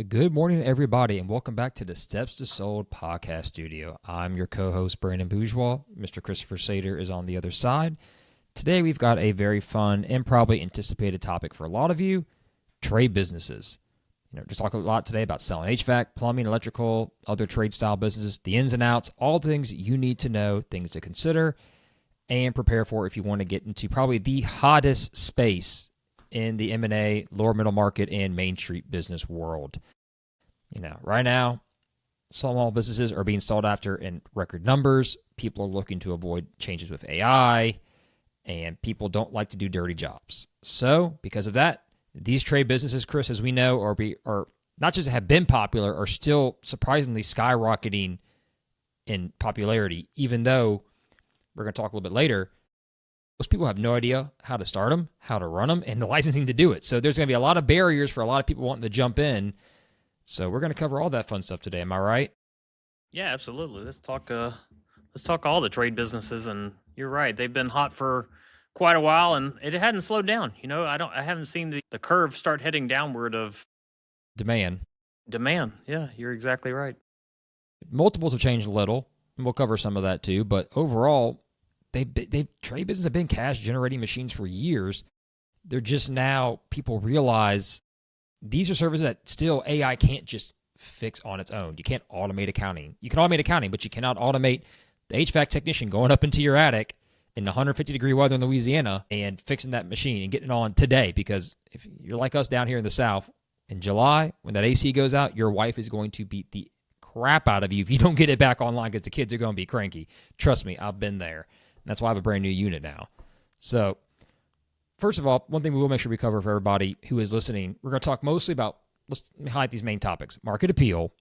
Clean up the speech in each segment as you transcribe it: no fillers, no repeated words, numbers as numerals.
Good morning, everybody, and welcome back to the Steps to Sold podcast studio. I'm your co-host, Brandon Bourgeois. Mr. Christopher Sater is on the other side. Today, we've got a very fun and probably anticipated topic for a lot of you, trade businesses. Just talk a lot today about selling HVAC, plumbing, electrical, other trade style businesses, the ins and outs, all things you need to know, things to consider, and prepare for if you want to get into probably the hottest space in the M&A, lower middle market, and Main Street business world. Right now, small businesses are being sought after in record numbers. People are looking to avoid changes with AI, and people don't like to do dirty jobs. So, because of that, these trade businesses, Chris, as we know, are not just have been popular, are still surprisingly skyrocketing in popularity, even though we're going to talk a little bit later. Most people have no idea how to start them, how to run them, and the licensing to do it. So there's going to be a lot of barriers for a lot of people wanting to jump in. So we're going to cover all that fun stuff today. Am I right? Yeah, absolutely. Let's talk all the trade businesses, and you're right. They've been hot for quite a while, and it hadn't slowed down. I haven't seen the curve start heading downward of Demand. Yeah, you're exactly right. Multiples have changed a little, and we'll cover some of that too. But overall, trade businesses have been cash generating machines for years. They're just now people realize these are services that still AI can't just fix on its own. You can't automate accounting. You can automate accounting, but you cannot automate the HVAC technician going up into your attic in 150-degree weather in Louisiana and fixing that machine and getting it on today. Because if you're like us down here in the South, in July, when that AC goes out, your wife is going to beat the crap out of you if you don't get it back online because the kids are going to be cranky. Trust me, I've been there. And that's why I have a brand new unit now. So, first of all, one thing we will make sure we cover for everybody who is listening, we're going to talk mostly about, let's highlight these main topics: market appeal,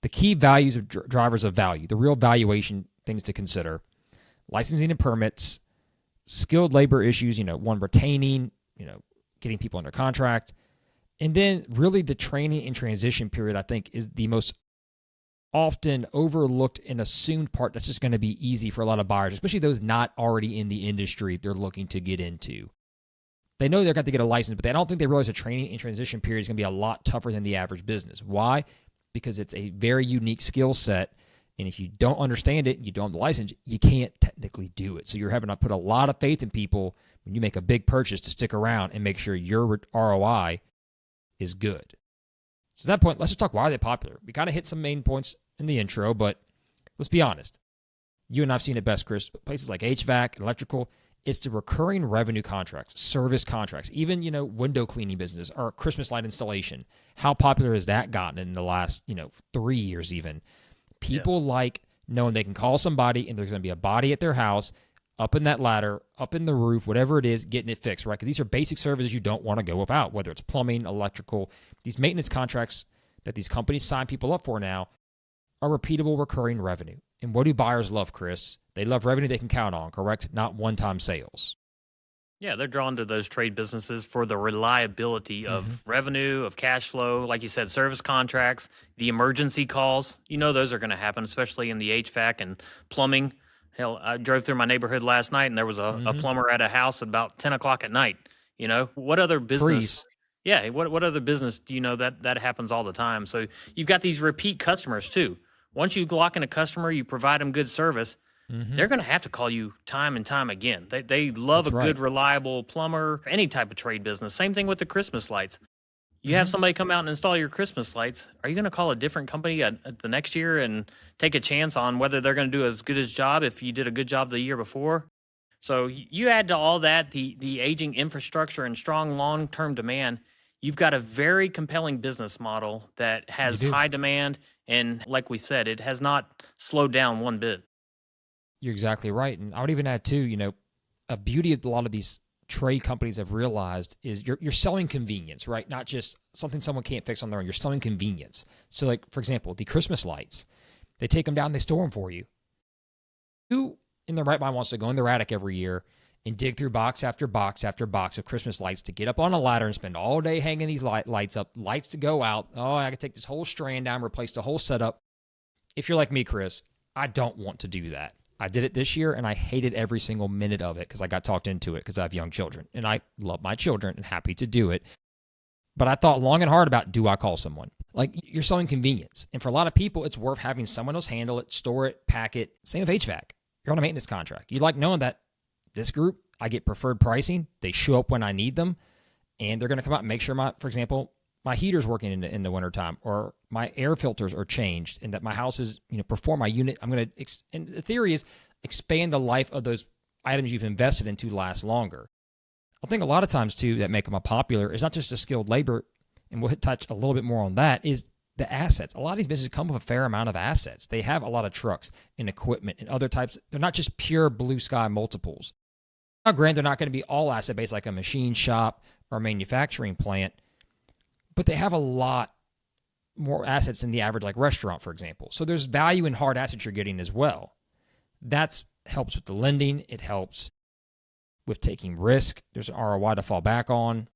the key values of drivers of value, the real valuation things to consider, licensing and permits, skilled labor issues, retaining, getting people under contract, and then really the training and transition period, I think, is the most often overlooked and assumed part that's just going to be easy for a lot of buyers, especially those not already in the industry they're looking to get into. They know they're going to get a license, but I don't think they realize the training and transition period is going to be a lot tougher than the average business. Why? Because it's a very unique skill set, and if you don't understand it, you don't have the license, you can't technically do it. So you're having to put a lot of faith in people when you make a big purchase to stick around and make sure your ROI is good. So at that point, let's just talk, why are they popular? We kind of hit some main points in the intro, but let's be honest. You and I've seen it best, Chris. Places like HVAC, electrical, it's the recurring revenue contracts, service contracts, even, window cleaning business or Christmas light installation. How popular has that gotten in the last, 3 years even? People like knowing they can call somebody and there's going to be a body at their house, up in that ladder, up in the roof, whatever it is, getting it fixed, right? Because these are basic services you don't want to go without, whether it's plumbing, electrical. These maintenance contracts that these companies sign people up for now are repeatable recurring revenue. And what do buyers love, Chris? They love revenue they can count on, correct? Not one-time sales. Yeah, they're drawn to those trade businesses for the reliability of revenue, of cash flow, like you said, service contracts, the emergency calls. Those are going to happen, especially in the HVAC and plumbing. Hell, I drove through my neighborhood last night, and there was a plumber at a house at about 10 o'clock at night. What other business? Freeze. Yeah, what other business do you know that happens all the time? So you've got these repeat customers, too. Once you lock in a customer, you provide them good service, they're going to have to call you time and time again. They love That's a right. good, reliable plumber, any type of trade business. Same thing with the Christmas lights. You have somebody come out and install your Christmas lights. Are you going to call a different company at the next year and take a chance on whether they're going to do as good a job if you did a good job the year before? So you add to all that the aging infrastructure and strong long-term demand, you've got a very compelling business model that has high demand. And like we said, it has not slowed down one bit. You're exactly right. And I would even add too, a beauty of a lot of these trade companies have realized is you're selling convenience, right? Not just something someone can't fix on their own. You're selling convenience. So like, for example, the Christmas lights, they take them down, they store them for you. Who in their right mind wants to go in their attic every year and dig through box after box after box of Christmas lights to get up on a ladder and spend all day hanging these lights up, lights to go out? Oh, I could take this whole strand down, replace the whole setup. If you're like me, Chris, I don't want to do that. I did it this year, and I hated every single minute of it because I got talked into it because I have young children, and I love my children and happy to do it. But I thought long and hard about, do I call someone? Like you're selling convenience. And for a lot of people, it's worth having someone else handle it, store it, pack it. Same with HVAC. You're on a maintenance contract. You like knowing that this group, I get preferred pricing. They show up when I need them, and they're going to come out and make sure for example, my heater's working in the wintertime, or my air filters are changed, and that my house is, perform my unit. I'm going to, and the theory is expand the life of those items you've invested in to last longer. I think a lot of times too that make them popular is not just the skilled labor, and we'll touch a little bit more on that, is the assets. A lot of these businesses come with a fair amount of assets. They have a lot of trucks and equipment and other types. They're not just pure blue sky multiples. Now, granted, they're not going to be all asset based like a machine shop or a manufacturing plant, but they have a lot more assets than the average like restaurant, for example. So there's value in hard assets you're getting as well. That helps with the lending. It helps with taking risk. There's an ROI to fall back on.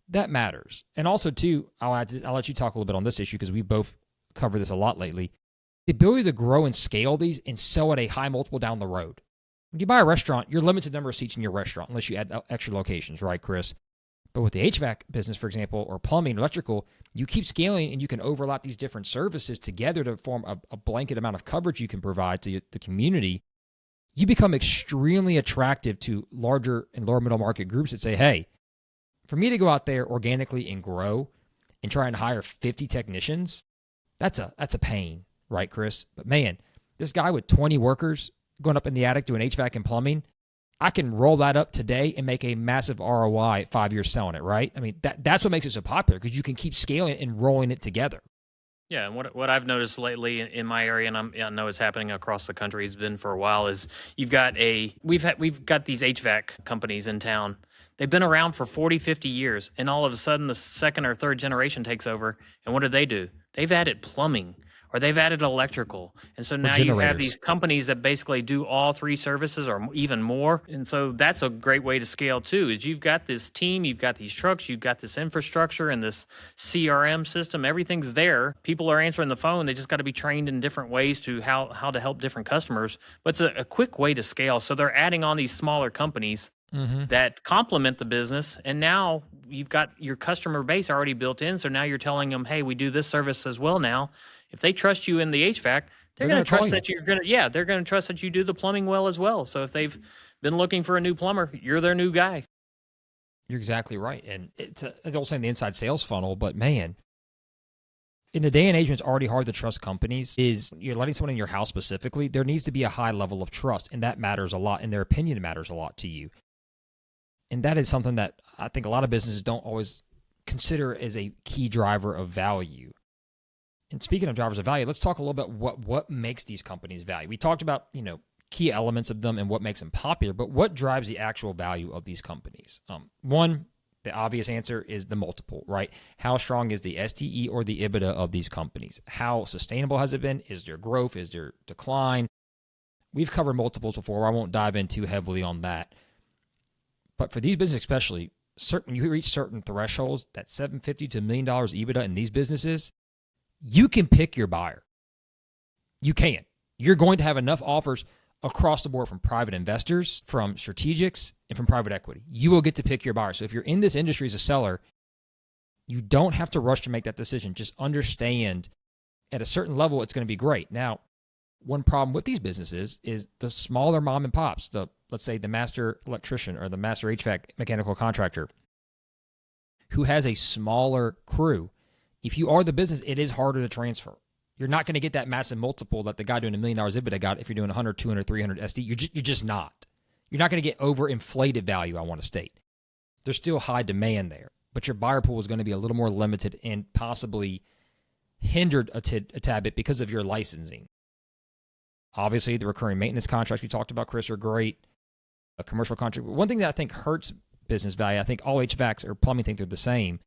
That matters. And also, too, I'll let you talk a little bit on this issue because we both cover this a lot lately. The ability to grow and scale these and sell at a high multiple down the road. When you buy a restaurant, you're limited number of seats in your restaurant unless you add extra locations, right, Chris? But with the HVAC business, for example, or plumbing, electrical, you keep scaling and you can overlap these different services together to form a blanket amount of coverage you can provide to the community. You become extremely attractive to larger and lower middle market groups that say, hey, for me to go out there organically and grow and try and hire 50 technicians, that's a pain, right, Chris? But man, this guy with 20 workers going up in the attic doing HVAC and plumbing, I can roll that up today and make a massive ROI 5 years selling it, right? I mean, that's what makes it so popular, because you can keep scaling it and rolling it together. Yeah, and what I've noticed lately in my area, and I know it's happening across the country, it's been for a while, is we've got these HVAC companies in town. They've been around for 40, 50 years, and all of a sudden the second or third generation takes over, and what do? They've added plumbing, or they've added electrical. And so now you have these companies that basically do all three services or even more. And so that's a great way to scale too, is you've got this team, you've got these trucks, you've got this infrastructure and this CRM system. Everything's there. People are answering the phone. They just got to be trained in different ways to how to help different customers. But it's a quick way to scale. So they're adding on these smaller companies that complement the business. And now you've got your customer base already built in. So now you're telling them, hey, we do this service as well now. If they trust you in the HVAC, they're going to trust that they're going to trust that you do the plumbing well as well. So if they've been looking for a new plumber, you're their new guy. You're exactly right. And it's all saying the inside sales funnel, but man, in the day and age when it's already hard to trust companies, is you're letting someone in your house specifically, there needs to be a high level of trust, and that matters a lot, and their opinion matters a lot to you. And that is something that I think a lot of businesses don't always consider as a key driver of value. And speaking of drivers of value, let's talk a little bit what makes these companies value. We talked about, key elements of them and what makes them popular, but what drives the actual value of these companies? One, the obvious answer is the multiple, right? How strong is the STE or the EBITDA of these companies? How sustainable has it been? Is there growth? Is there decline? We've covered multiples before. I won't dive in too heavily on that. But for these businesses especially, when you reach certain thresholds, that $750 to $1 million EBITDA in these businesses, you can pick your buyer. You can. You're going to have enough offers across the board from private investors, from strategics, and from private equity. You will get to pick your buyer. So if you're in this industry as a seller, you don't have to rush to make that decision. Just understand at a certain level, it's going to be great. Now, one problem with these businesses is the smaller mom and pops, let's say the master electrician or the master HVAC mechanical contractor who has a smaller crew. If you are the business, it is harder to transfer. You're not going to get that massive multiple that the guy doing $1 million EBITDA got if you're doing 100, 200, 300 SD. You're just not. You're not going to get overinflated value, I want to state. There's still high demand there, but your buyer pool is going to be a little more limited and possibly hindered a tad bit because of your licensing. Obviously, the recurring maintenance contracts we talked about, Chris, are great. A commercial contract. One thing that I think hurts business value, I think all HVACs or plumbing think they're the same.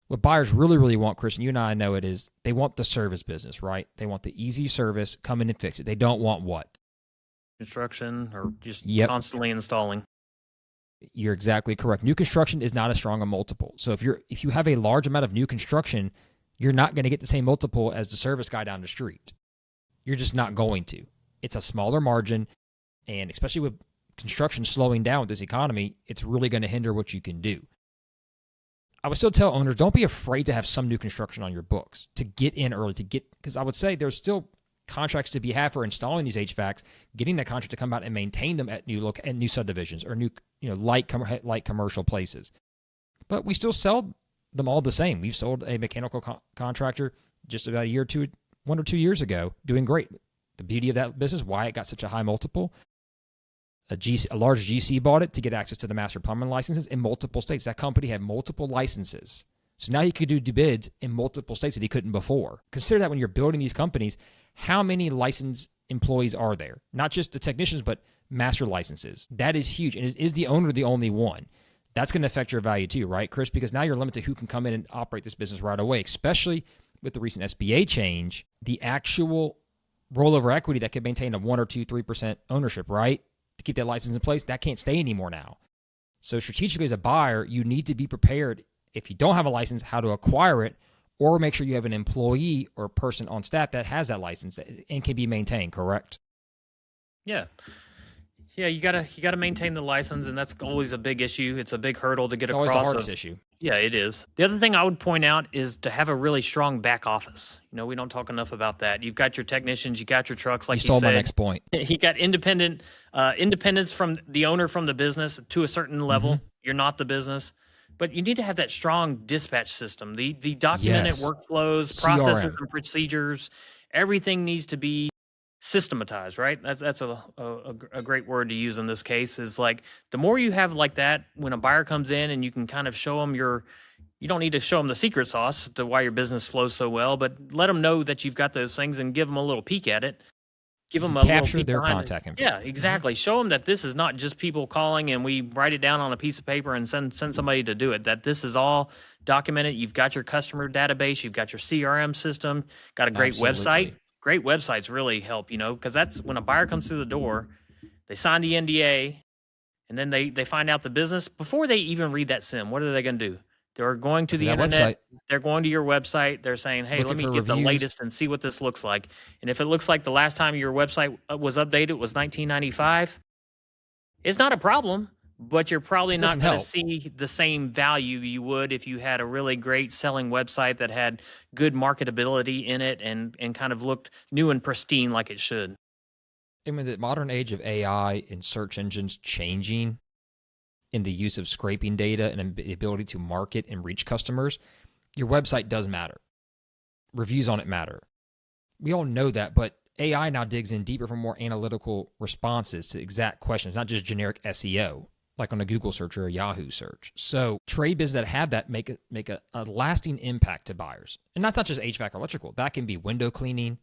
What buyers really, really want, Chris, and you and I know it, is they want the service business, right? They want the easy service, come in and fix it. They don't want what? Construction or just constantly installing. You're exactly correct. New construction is not as strong a multiple. So if you have a large amount of new construction, you're not going to get the same multiple as the service guy down the street. You're just not going to. It's a smaller margin, and especially with construction slowing down with this economy, it's really going to hinder what you can do. I would still tell owners, don't be afraid to have some new construction on your books to get in early, because I would say there's still contracts to be had for installing these HVACs, getting that contract to come out and maintain them at new subdivisions or new, light commercial places. But we still sell them all the same. We've sold a mechanical contractor just about 1 or 2 years ago, doing great. The beauty of that business, why it got such a high multiple, a large GC bought it to get access to the master plumbing licenses in multiple states. That company had multiple licenses. So now he could do bids in multiple states that he couldn't before. Consider that when you're building these companies, how many licensed employees are there? Not just the technicians, but master licenses. That is huge. And is the owner the only one? That's going to affect your value too, right, Chris? Because now you're limited to who can come in and operate this business right away, especially with the recent SBA change, the actual rollover equity that could maintain a 1 or 2, 3% ownership, right? To keep that license in place, that can't stay anymore now. So strategically as a buyer, you need to be prepared, if you don't have a license, how to acquire it, or make sure you have an employee or person on staff that has that license and can be maintained, correct? Yeah. Yeah, you gotta maintain the license, and that's always a big issue. It's a big hurdle to get It's across. always the hardest issue. Yeah, it is. The other thing I would point out is to have a really strong back office. We don't talk enough about that. You've got your technicians, you got your trucks, like you stole said. my next point. You got independence from the owner from the business to a certain level. Mm-hmm. You're not the business. But you need to have that strong dispatch system, the documented workflows, processes, CRM. and procedures. Everything needs to be systematized, right? That's a great word to use in this case. Is like the more you have like that, when a buyer comes in and you can kind of show them you don't need to show them the secret sauce to why your business flows so well, but let them know that you've got those things and give them a little peek at it. Give them a capture little peek their behind contact it. information. Yeah, exactly. Show them that this is not just people calling and we write it down on a piece of paper and send somebody to do it. That this is all documented. You've got your customer database. You've got your CRM system. Got a great website. Great websites really help, because that's when a buyer comes through the door, they sign the NDA, and then they find out the business. Before they even read that SIM, what are they going to do? They're going to the internet. Website. They're going to your website. They're saying, hey, let me get the latest and see what this looks like. And if it looks like the last time your website was updated was 1995, it's not a problem, but you're probably not going to see the same value you would if you had a really great selling website that had good marketability in it and kind of looked new and pristine like it should. And with the modern age of AI and search engines changing in the use of scraping data and the ability to market and reach customers, your website does matter. Reviews on it matter. We all know that, but AI now digs in deeper for more analytical responses to exact questions, not just generic SEO, like on a Google search or a Yahoo search. So trade businesses that have that make a lasting impact to buyers. And that's not just HVAC or electrical. That can be window cleaning,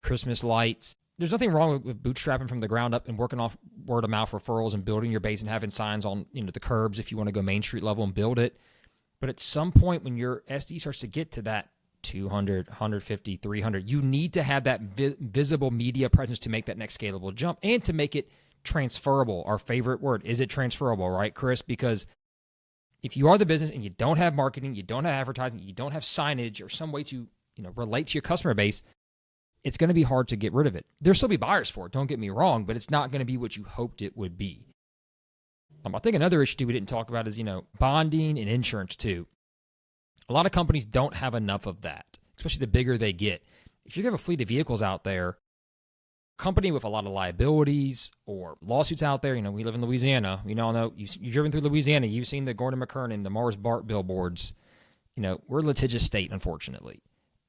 Christmas lights. There's nothing wrong with bootstrapping from the ground up and working off word of mouth referrals and building your base and having signs on the curbs if you want to go Main Street level and build it. But at some point when your SD starts to get to that 200, 150, 300, you need to have that visible media presence to make that next scalable jump and to make it transferable. Our favorite word. Is it transferable, right, Chris? Because if you are the business and you don't have marketing, you don't have advertising, you don't have signage or some way to relate to your customer base, it's going to be hard to get rid of it. There'll still be buyers for it, don't get me wrong, but it's not going to be what you hoped it would be. I think another issue we didn't talk about is, bonding and insurance too. A lot of companies don't have enough of that, especially the bigger they get. If you have a fleet of vehicles out there, company with a lot of liabilities or lawsuits out there, we live in Louisiana. We all know you've driven through Louisiana. You've seen the Gordon McKernan, the Mars Bart billboards. We're a litigious state, unfortunately,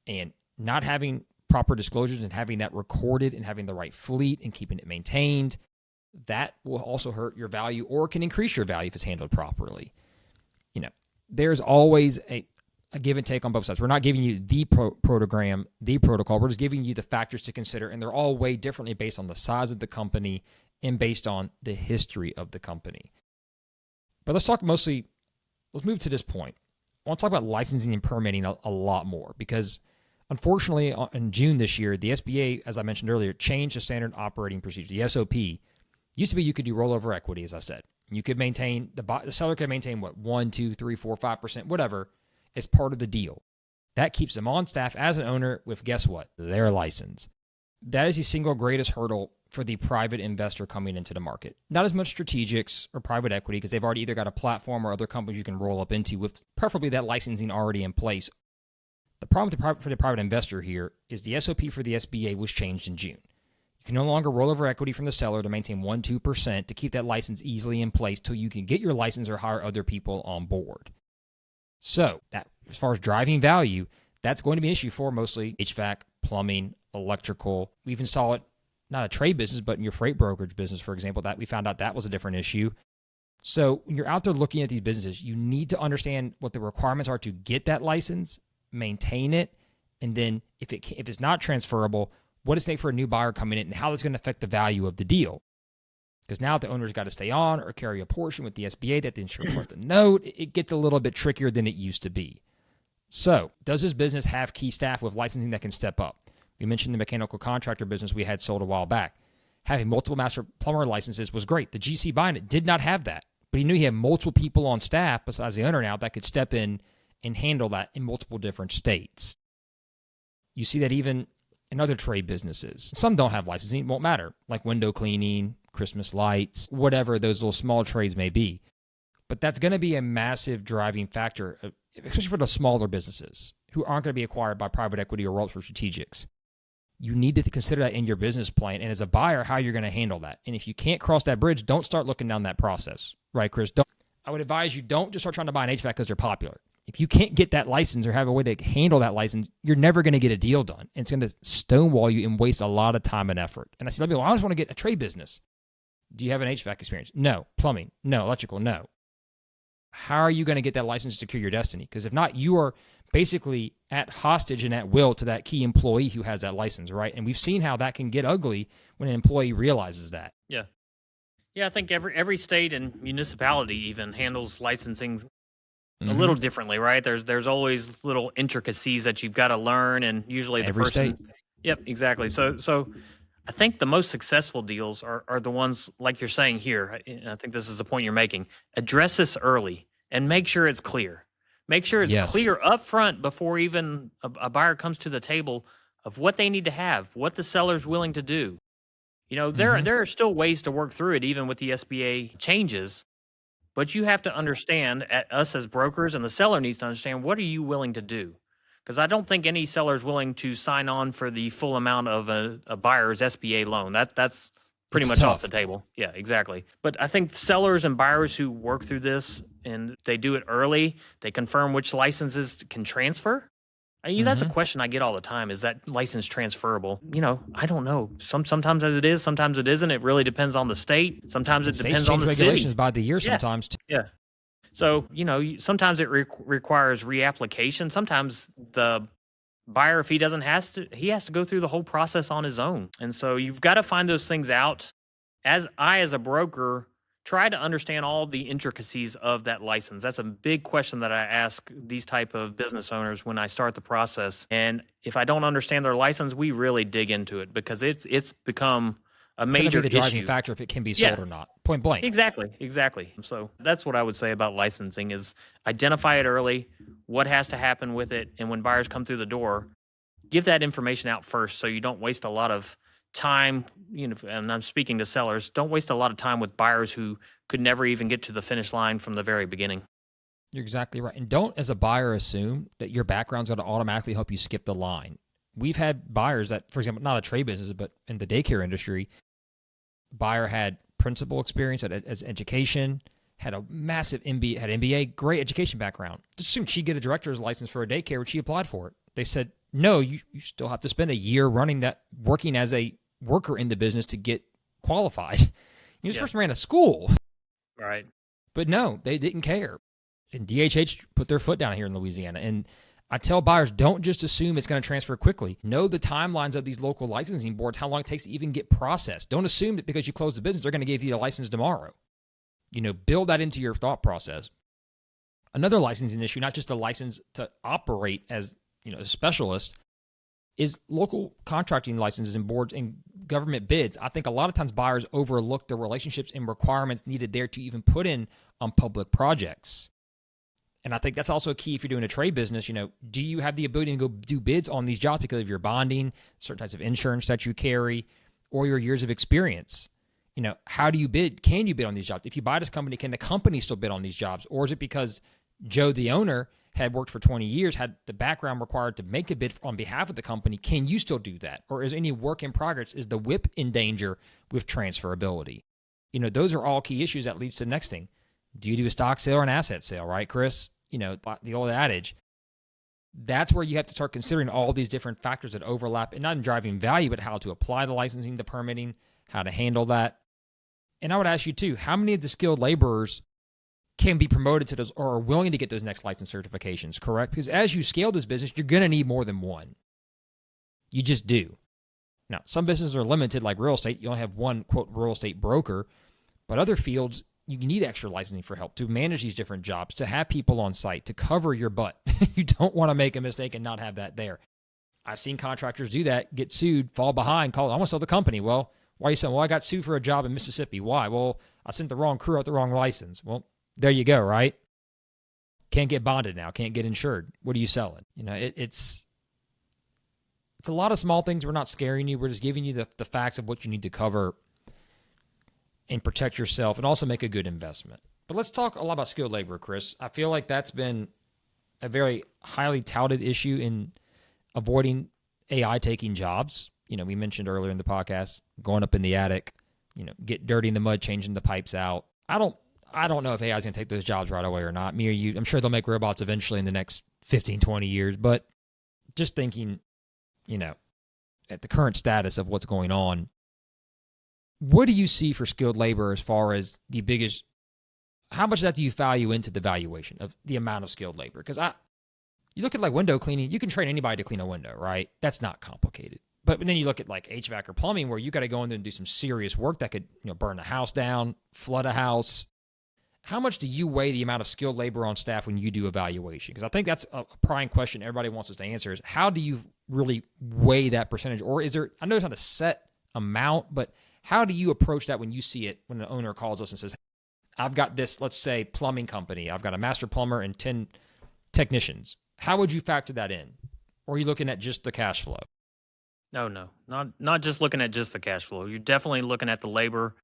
and not having proper disclosures and having that recorded and having the right fleet and keeping it maintained, that will also hurt your value or can increase your value if it's handled properly. There's always a give and take on both sides. We're not giving you the protocol. We're just giving you the factors to consider, and they're all weighed differently based on the size of the company and based on the history of the company. But let's move to this point. I want to talk about licensing and permitting a lot more because unfortunately, in June this year, the SBA, as I mentioned earlier, changed the standard operating procedure. The SOP used to be you could do rollover equity, as I said. You could maintain, the seller could maintain 1, 2, 3, 4, 5%, whatever, as part of the deal. That keeps them on staff as an owner with, guess what? Their license. That is the single greatest hurdle for the private investor coming into the market. Not as much strategics or private equity because they've already either got a platform or other companies you can roll up into with preferably that licensing already in place. The problem for the private investor here is the SOP for the SBA was changed in June. You can no longer roll over equity from the seller to maintain 1-2% to keep that license easily in place till you can get your license or hire other people on board. So that, as far as driving value, that's going to be an issue for mostly HVAC, plumbing, electrical. We even saw it, not a trade business, but in your freight brokerage business, for example, that we found out that was a different issue. So when you're out there looking at these businesses, you need to understand what the requirements are to get that license, maintain it, and then if it's not transferable, what does it take for a new buyer coming in and how that's going to affect the value of the deal. Because now the owner's got to stay on or carry a portion with the SBA that the insurer part the note. It gets a little bit trickier than it used to be. So does this business have key staff with licensing that can step up? We mentioned the mechanical contractor business we had sold a while back. Having multiple master plumber licenses was great. The GC buying it did not have that, but he knew he had multiple people on staff besides the owner now that could step in and handle that in multiple different states. You see that even in other trade businesses. Some don't have licensing, it won't matter, like window cleaning, Christmas lights, whatever those little small trades may be. But that's going to be a massive driving factor, especially for the smaller businesses who aren't going to be acquired by private equity or roll for strategics. You need to consider that in your business plan, and as a buyer, how you're going to handle that. And if you can't cross that bridge, don't start looking down that process. Right, Chris? I would advise you don't just start trying to buy an HVAC because they're popular. If you can't get that license or have a way to handle that license, you're never going to get a deal done. And it's going to stonewall you and waste a lot of time and effort. And I said, well, I just want to get a trade business. Do you have an HVAC experience? No. Plumbing? No. Electrical? No. How are you going to get that license to secure your destiny? Because if not, you are basically at hostage and at will to that key employee who has that license, right? And we've seen how that can get ugly when an employee realizes that. Yeah. Yeah, I think every state and municipality even handles licensing a little differently, right? There's always little intricacies that you've got to learn, and usually the Every person. state. Yep, exactly. So I think the most successful deals are the ones like you're saying here. And I think this is the point you're making. Address this early and make sure it's clear. Make sure it's clear up front before even a buyer comes to the table of what they need to have, what the seller's willing to do. You know, there are still ways to work through it, even with the SBA changes. But you have to understand, us as brokers, and the seller needs to understand, what are you willing to do? Because I don't think any seller is willing to sign on for the full amount of a buyer's SBA loan. That's pretty much off the table. Yeah, exactly. But I think sellers and buyers who work through this and they do it early, they confirm which licenses can transfer. That's a question I get all the time. Is that license transferable? I don't know. Sometimes it is, sometimes it isn't. It really depends on the state. Sometimes it depends on the regulations city. by the year sometimes. Yeah. So, sometimes it requires reapplication. Sometimes the buyer, if he he has to go through the whole process on his own. And so you've got to find those things out. As a broker, try to understand all the intricacies of that license. That's a big question that I ask these type of business owners when I start the process. And if I don't understand their license, we really dig into it because it's become a major issue. The driving issue. factor if it can be sold or not. Point blank. Exactly. So that's what I would say about licensing is identify it early, what has to happen with it, and when buyers come through the door, give that information out first so you don't waste a lot of time, and I'm speaking to sellers, don't waste a lot of time with buyers who could never even get to the finish line from the very beginning. You're exactly right. And don't, as a buyer, assume that your background's going to automatically help you skip the line. We've had buyers that, for example, not a trade business, but in the daycare industry, buyer had principal experience as education, had a massive MBA, had MBA, great education background. Just assumed she'd get a director's license for a daycare when she applied for it. They said, no, you still have to spend a year working as a worker in the business to get qualified. This person ran a school. Right. But no, they didn't care. And DHH put their foot down here in Louisiana. And I tell buyers, don't just assume it's going to transfer quickly. Know the timelines of these local licensing boards, how long it takes to even get processed. Don't assume that because you close the business, they're going to give you a license tomorrow. Build that into your thought process. Another licensing issue, not just a license to operate as a specialist, is local contracting licenses and boards and government bids. I think a lot of times buyers overlook the relationships and requirements needed there to even put in on public projects. And I think that's also key if you're doing a trade business. Do you have the ability to go do bids on these jobs because of your bonding, certain types of insurance that you carry, or your years of experience. How do you bid? Can you bid on these jobs? If you buy this company, can the company still bid on these jobs? Or is it because Joe, the owner, had worked for 20 years, had the background required to make a bid on behalf of the company? Can you still do that? Or is any work in progress? Is the whip in danger with transferability? Those are all key issues that leads to the next thing. Do you do a stock sale or an asset sale, right, Chris? The old adage. That's where you have to start considering all these different factors that overlap, and not in driving value, but how to apply the licensing, the permitting, how to handle that. And I would ask you too, how many of the skilled laborers can be promoted to those or are willing to get those next license certifications, correct? Because as you scale this business, you're going to need more than one. You just do. Now, some businesses are limited, like real estate. You only have one, quote, real estate broker. But other fields, you need extra licensing for help to manage these different jobs, to have people on site, to cover your butt. You don't want to make a mistake and not have that there. I've seen contractors do that, get sued, fall behind, call, I want to sell the company. Well, why are you saying, well, I got sued for a job in Mississippi. Why? Well, I sent the wrong crew out the wrong license. Well, there you go, right? Can't get bonded now, can't get insured. What are you selling? It's a lot of small things. We're not scaring you. We're just giving you the facts of what you need to cover and protect yourself and also make a good investment. But let's talk a lot about skilled labor, Chris. I feel like that's been a very highly touted issue in avoiding AI taking jobs. We mentioned earlier in the podcast, going up in the attic, get dirty in the mud, changing the pipes out. I don't know if AI is going to take those jobs right away or not. Me or you, I'm sure they'll make robots eventually in the next 15, 20 years. But just thinking, at the current status of what's going on, what do you see for skilled labor as far as the biggest, how much of that do you value into the valuation of the amount of skilled labor? Because you look at like window cleaning, you can train anybody to clean a window, right? That's not complicated. But then you look at like HVAC or plumbing, where you got to go in there and do some serious work that could, burn a house down, flood a house. How much do you weigh the amount of skilled labor on staff when you do evaluation? Because I think that's a prime question everybody wants us to answer is, how do you really weigh that percentage? Or is there, I know it's not a set amount, but how do you approach that when you see it, when an owner calls us and says, I've got this, let's say, plumbing company. I've got a master plumber and 10 technicians. How would you factor that in? Or are you looking at just the cash flow? No, not just looking at just the cash flow. You're definitely looking at the labor.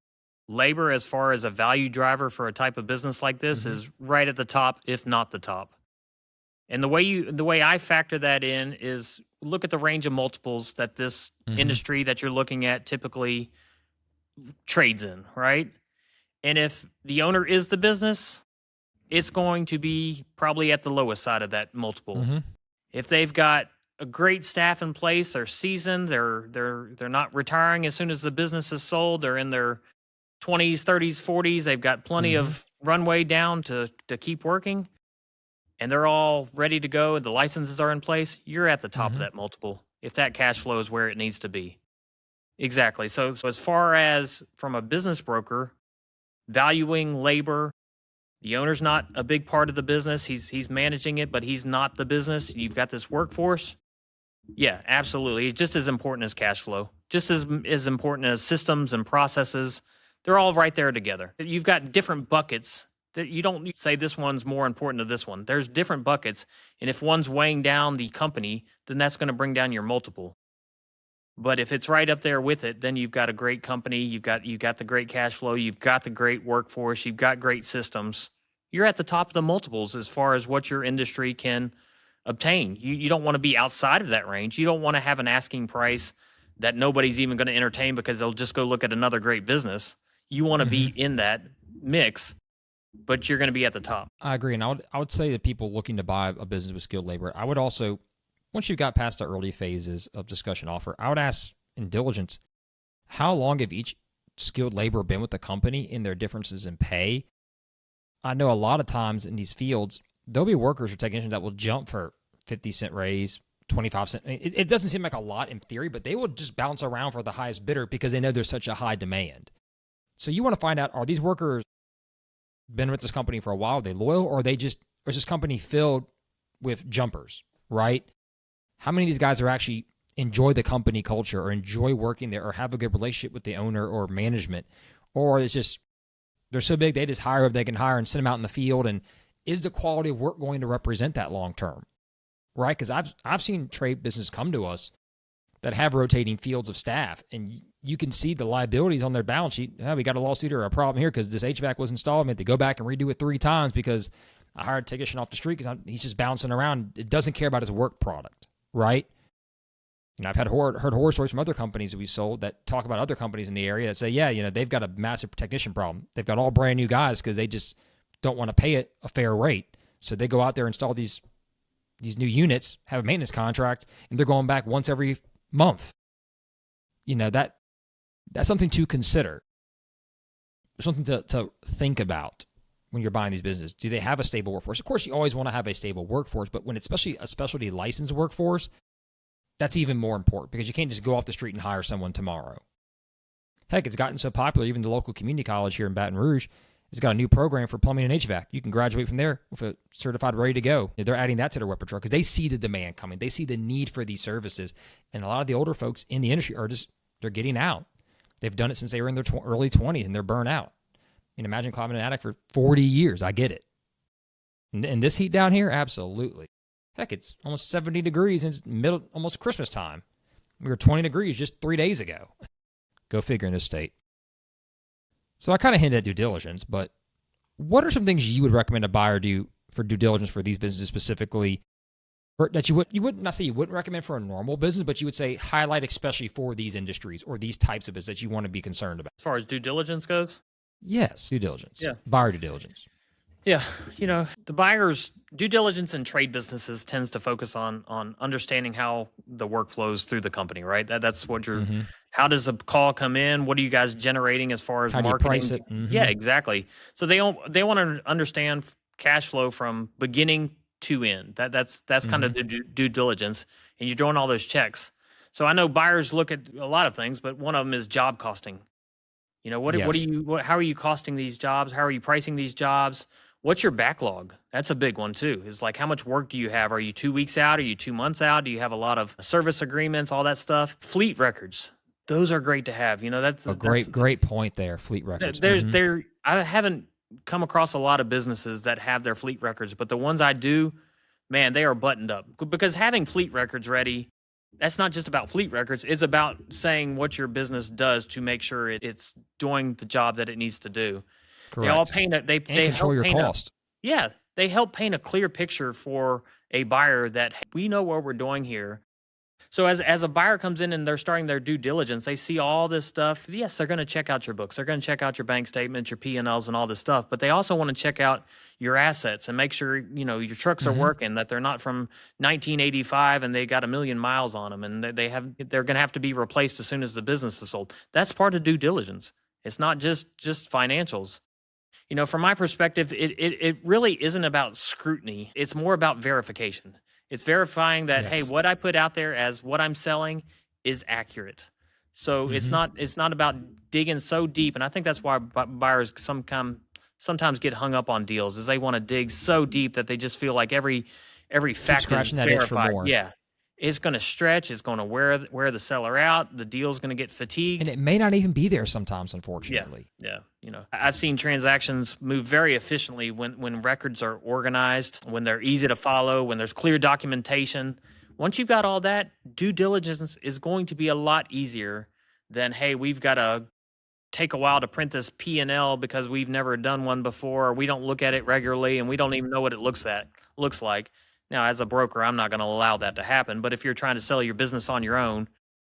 Labor, as far as a value driver for a type of business like this, is right at the top, if not the top. And the way I factor that in is look at the range of multiples that this industry that you're looking at typically trades in, right? And if the owner is the business, it's going to be probably at the lowest side of that multiple. If they've got a great staff in place, they're seasoned, they're not retiring as soon as the business is sold, they're in their 20s, 30s, 40s, they've got plenty of runway down to keep working, and they're all ready to go, and the licenses are in place, you're at the top of that multiple if that cash flow is where it needs to be. Exactly. So as far as from a business broker, valuing labor, the owner's not a big part of the business. He's managing it, but he's not the business. You've got this workforce. Yeah, absolutely. It's just as important as cash flow, just as important as systems and processes. They're all right there together. You've got different buckets that you don't say this one's more important than this one. There's different buckets. And if one's weighing down the company, then that's going to bring down your multiple. But if it's right up there with it, then you've got a great company, you've got the great cash flow, you've got the great workforce, you've got great systems. You're at the top of the multiples as far as what your industry can obtain. You don't want to be outside of that range. You don't want to have an asking price that nobody's even going to entertain because they'll just go look at another great business. You want to be in that mix, but you're going to be at the top. I agree. And I would say that people looking to buy a business with skilled labor, I would also, once you've got past the early phases of discussion offer, I would ask in diligence, how long have each skilled labor been with the company in their differences in pay? I know a lot of times in these fields, there'll be workers or technicians that will jump for 50-cent raise, 25-cent. It doesn't seem like a lot in theory, but they will just bounce around for the highest bidder because they know there's such a high demand. So you want to find out, are these workers been with this company for a while? Are they loyal, or is this company filled with jumpers, right? How many of these guys are actually enjoy the company culture or enjoy working there or have a good relationship with the owner or management? Or it's just, they're so big, they just hire if they can hire and send them out in the field. And is the quality of work going to represent that long term, right? Because I've seen trade businesses come to us that have rotating fields of staff, and you can see the liabilities on their balance sheet. Oh, we got a lawsuit or a problem here because this HVAC was installed. I mean, they go back and redo it 3 times because I hired a technician off the street because he's just bouncing around. It doesn't care about his work product, right? And I've heard horror stories from other companies that we've sold that talk about other companies in the area that say, yeah, they've got a massive technician problem. They've got all brand new guys because they just don't want to pay it a fair rate. So they go out there and install these new units, have a maintenance contract, and they're going back once every month. That's something to consider. Something to think about when you're buying these businesses. Do they have a stable workforce? Of course, you always want to have a stable workforce, but when it's especially a specialty licensed workforce, that's even more important because you can't just go off the street and hire someone tomorrow. Heck, it's gotten so popular, even the local community college here in Baton Rouge has got a new program for plumbing and HVAC. You can graduate from there with a certified ready to go. They're adding that to their repertoire because they see the demand coming. They see the need for these services. And a lot of the older folks in the industry they're getting out. They've done it since they were in their early 20s and they're burnt out. Imagine climbing an attic for 40 years. I get it. And this heat down here, absolutely. Heck, it's almost 70 degrees and it's almost Christmas time. We were 20 degrees just 3 days ago. Go figure in this state. So I kind of hinted at due diligence, but what are some things you would recommend a buyer do for due diligence for these businesses specifically? Or that you would not say you wouldn't recommend for a normal business, but you would say highlight especially for these industries or these types of business that you want to be concerned about. As far as due diligence goes? Yes, due diligence. Yeah. Buyer due diligence. Yeah, the buyer's due diligence in trade businesses tends to focus on understanding how the work flows through the company, right? That's what you're. Mm-hmm. How does a call come in? What are you guys generating as far as how marketing? Do you price it? Mm-hmm. Yeah, exactly. So they want to understand cash flow from beginning to end. That's mm-hmm. kind of the due diligence, and you're doing all those checks. So I know buyers look at a lot of things, but one of them is job costing. How are you costing these jobs? How are you pricing these jobs? What's your backlog? That's a big one too. Is like, how much work do you have? Are you 2 weeks out? Are you 2 months out? Do you have a lot of service agreements, all that stuff? Fleet records. Those are great to have. That's a great point there. Fleet records. I haven't come across a lot of businesses that have their fleet records, but the ones I do, man, they are buttoned up because having fleet records ready, that's not just about fleet records. It's about saying what your business does to make sure it's doing the job that it needs to do. Correct. They all paint they control your cost. They help paint a clear picture for a buyer that we know what we're doing here. So as a buyer comes in and they're starting their due diligence, they see all this stuff. Yes, they're going to check out your books. They're going to check out your bank statements, your P&Ls, and all this stuff. But they also want to check out your assets and make sure your trucks are working, that they're not from 1985 and they got 1 million miles on them, and they're going to have to be replaced as soon as the business is sold. That's part of due diligence. It's not just financials. From my perspective, it really isn't about scrutiny. It's more about verification. It's verifying that, yes, hey, what I put out there as what I'm selling is accurate. So it's not about digging so deep. And I think that's why buyers sometimes get hung up on deals, is they want to dig so deep that they just feel like every factor is verified. Yeah. It's going to stretch. It's going to wear the seller out. The deal's going to get fatigued. And it may not even be there sometimes, unfortunately. Yeah. I've seen transactions move very efficiently when records are organized, when they're easy to follow, when there's clear documentation. Once you've got all that, due diligence is going to be a lot easier than, hey, we've got to take a while to print this P&L because we've never done one before, or we don't look at it regularly, and we don't even know what it looks like. Now, as a broker, I'm not going to allow that to happen. But if you're trying to sell your business on your own,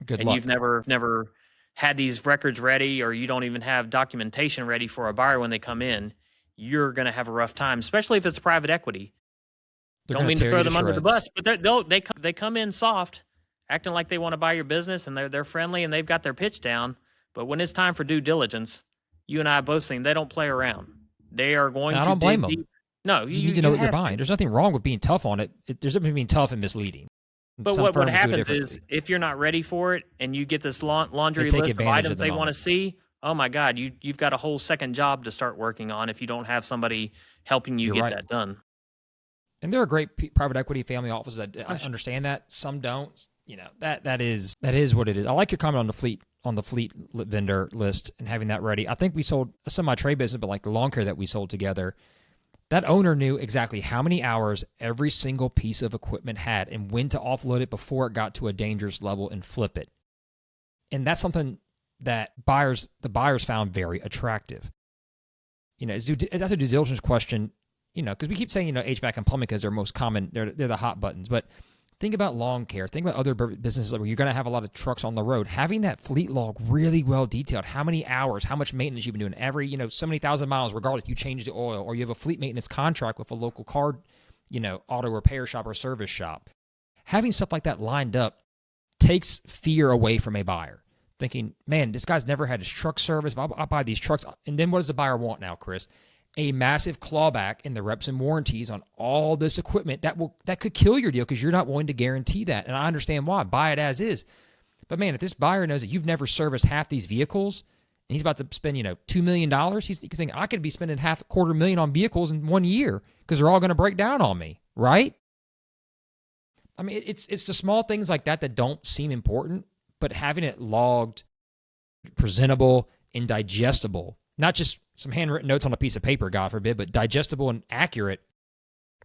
good luck. You've never had these records ready, or you don't even have documentation ready for a buyer when they come in, you're going to have a rough time, especially if it's private equity. Don't mean to throw them under the bus, but they come in soft, acting like they want to buy your business, and they're friendly and they've got their pitch down. But when it's time for due diligence, you and I have both seen they don't play around. They are going to. I don't blame them. Deep. No, you need to know what you're buying. There's nothing wrong with being tough on it. There's something being tough and misleading. But what happens is, if you're not ready for it and you get this laundry list of items they want to see, oh my God, you've got a whole second job to start working on if you don't have somebody helping you get that done. And there are great private equity family offices that I understand that. Some don't. That is what it is. I like your comment on the fleet vendor list and having that ready. I think we sold a semi-trade business, but like the lawn care that we sold together, that owner knew exactly how many hours every single piece of equipment had and when to offload it before it got to a dangerous level and flip it. And that's something that the buyers found very attractive. That's a due diligence question, because we keep saying, HVAC and plumbing because they're most common, they're the hot buttons. But think about lawn care. Think about other businesses where you're going to have a lot of trucks on the road. Having that fleet log really well detailed, how many hours, how much maintenance you've been doing, every, so many thousand miles, regardless, you change the oil, or you have a fleet maintenance contract with a local car, auto repair shop or service shop. Having stuff like that lined up takes fear away from a buyer. Thinking, man, this guy's never had his truck service. I'll buy these trucks. And then what does the buyer want now, Chris? A massive clawback in the reps and warranties on all this equipment that could kill your deal because you're not willing to guarantee that. And I understand why. Buy it as is. But man, if this buyer knows that you've never serviced half these vehicles and he's about to spend, $2 million, he's thinking, I could be spending $250,000 on vehicles in 1 year because they're all going to break down on me, right? I mean, it's the small things like that don't seem important, but having it logged, presentable, and digestible, not just some handwritten notes on a piece of paper, God forbid, but digestible and accurate,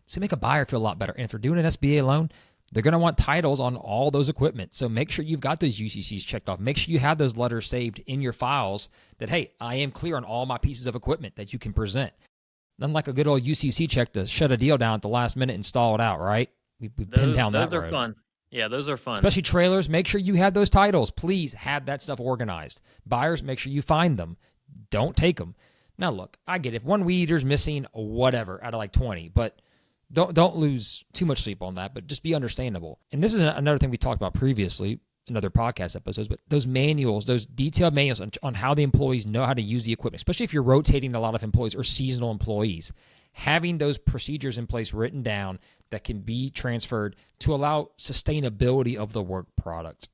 to make a buyer feel a lot better. And if they're doing an SBA loan, they're going to want titles on all those equipment. So make sure you've got those UCCs checked off. Make sure you have those letters saved in your files that, hey, I am clear on all my pieces of equipment that you can present. Unlike a good old UCC check to shut a deal down at the last minute and stall it out, right? We've been down that road. Those are fun. Yeah, those are fun. Especially trailers, make sure you have those titles. Please have that stuff organized. Buyers, make sure you find them. Don't take them. Now, look, I get it. If one weed eater's missing, whatever, out of like 20, but don't lose too much sleep on that, but just be understandable. And this is another thing we talked about previously in other podcast episodes, but those manuals, those detailed manuals on how the employees know how to use the equipment, especially if you're rotating a lot of employees or seasonal employees, having those procedures in place written down that can be transferred to allow sustainability of the work product.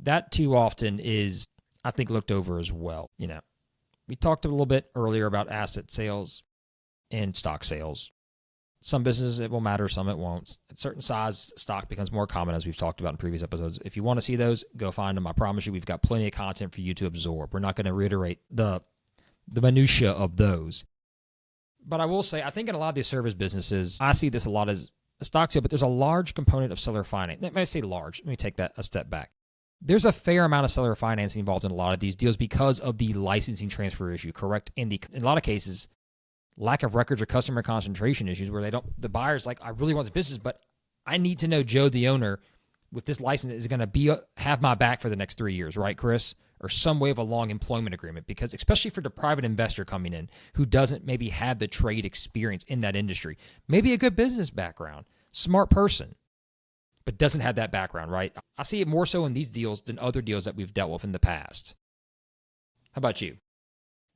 That too often is, I think, looked over as well. We talked a little bit earlier about asset sales and stock sales. Some businesses it will matter, some it won't. At certain size, stock becomes more common, as we've talked about in previous episodes. If you want to see those, go find them. I promise you, we've got plenty of content for you to absorb. We're not going to reiterate the minutia of those. But I will say, I think in a lot of these service businesses, I see this a lot as a stock sale, but there's a large component of seller finance. Let me say large. Let me take that a step back. There's a fair amount of seller financing involved in a lot of these deals because of the licensing transfer issue, correct? In a lot of cases, lack of records or customer concentration issues where the buyer's like, I really want the business, but I need to know Joe, the owner, with this license is going to have my back for the next 3 years, right, Chris? Or some way of a long employment agreement, because especially for the private investor coming in who doesn't maybe have the trade experience in that industry, maybe a good business background, smart person, but doesn't have that background, right? I see it more so in these deals than other deals that we've dealt with in the past. How about you?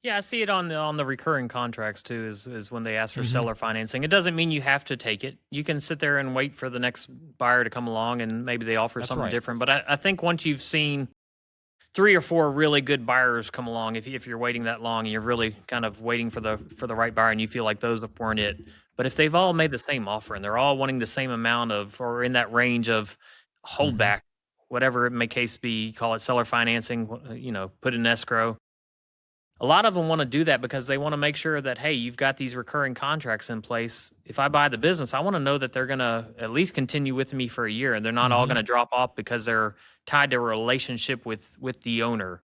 Yeah, I see it on the recurring contracts too, is when they ask for seller financing. It doesn't mean you have to take it. You can sit there and wait for the next buyer to come along and maybe they offer something different. But I think once you've seen 3 or 4 really good buyers come along, if you're waiting that long and you're really kind of waiting for the right buyer and you feel like those weren't it, but if they've all made the same offer and they're all wanting the same amount of, or in that range of holdback, whatever it may case be, call it seller financing, put in escrow. A lot of them want to do that because they want to make sure that, hey, you've got these recurring contracts in place. If I buy the business, I want to know that they're going to at least continue with me for a year and they're not all going to drop off because they're tied to a relationship with the owner.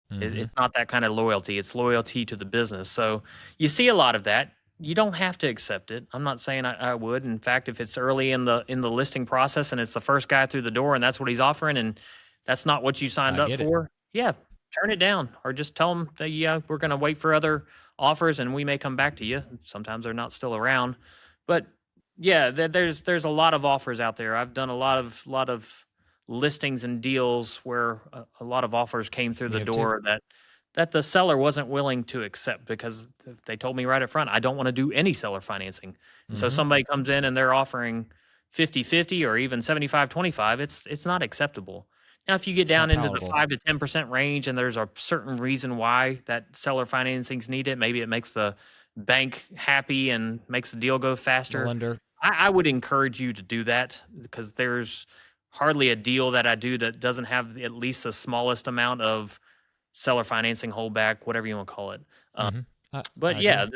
It's not that kind of loyalty. It's loyalty to the business. So you see a lot of that. You don't have to accept it. I'm not saying I would. In fact, if it's early in the listing process and it's the first guy through the door and that's what he's offering and that's not what you signed up for, yeah, turn it down or just tell them that, yeah, we're going to wait for other offers and we may come back to you. Sometimes they're not still around. But yeah, there's a lot of offers out there. I've done a lot of listings and deals where a lot of offers came through the door that the seller wasn't willing to accept because they told me right up front, I don't want to do any seller financing. So somebody comes in and they're offering 50-50 or even 75-25, it's not acceptable. Now, if you get down into the 5 to 10% range and there's a certain reason why that seller financing's needed, maybe it makes the bank happy and makes the deal go faster. I would encourage you to do that because there's hardly a deal that I do that doesn't have at least the smallest amount of seller financing holdback, whatever you want to call it. But yeah,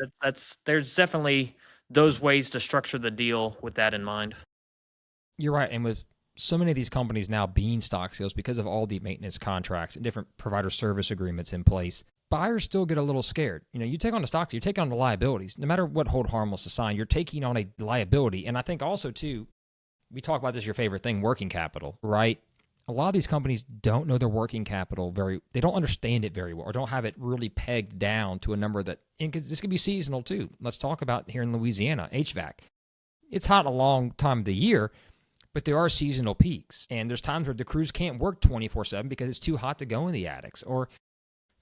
there's definitely those ways to structure the deal with that in mind. You're right. And with so many of these companies now being stock sales because of all the maintenance contracts and different provider service agreements in place, buyers still get a little scared. You take on the stocks, you're taking on the liabilities. No matter what hold harmless assign, you're taking on a liability. And I think also, too, we talk about this, your favorite thing, working capital, right? A lot of these companies don't know their working capital they don't understand it very well, or don't have it really pegged down to a number that, and this could be seasonal too. Let's talk about here in Louisiana, HVAC. It's hot a long time of the year, but there are seasonal peaks. And there's times where the crews can't work 24/7 because it's too hot to go in the attics. Or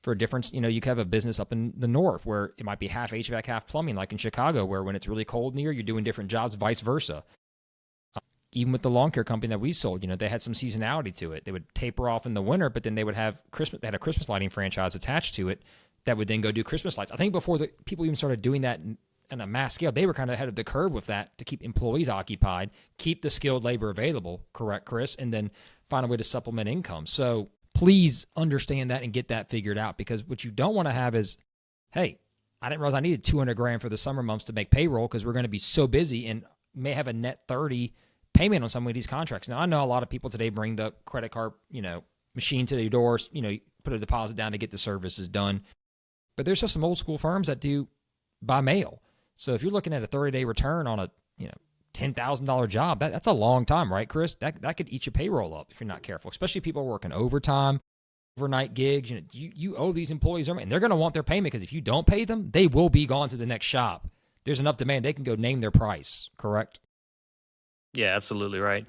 for a difference, you could have a business up in the north where it might be half HVAC, half plumbing, like in Chicago, where when it's really cold in the year, you're doing different jobs, vice versa. Even with the lawn care company that we sold, they had some seasonality to it. They would taper off in the winter, but then they would have Christmas. They had a Christmas lighting franchise attached to it that would then go do Christmas lights. I think before the people even started doing that on a mass scale, they were kind of ahead of the curve with that to keep employees occupied, keep the skilled labor available, correct, Chris, and then find a way to supplement income. So please understand that and get that figured out, because what you don't want to have is, hey, I didn't realize I needed $200,000 for the summer months to make payroll because we're going to be so busy, and may have a net 30 payment on some of these contracts. Now, I know a lot of people today bring the credit card, machine to your doors, put a deposit down to get the services done. But there's just some old school firms that do by mail. So if you're looking at a 30-day return on a, $10,000 job, that's a long time, right, Chris? That could eat your payroll up if you're not careful, especially people working overtime, overnight gigs. You owe these employees money, and they're going to want their payment, because if you don't pay them, they will be gone to the next shop. There's enough demand. They can go name their price, correct? Yeah, absolutely right.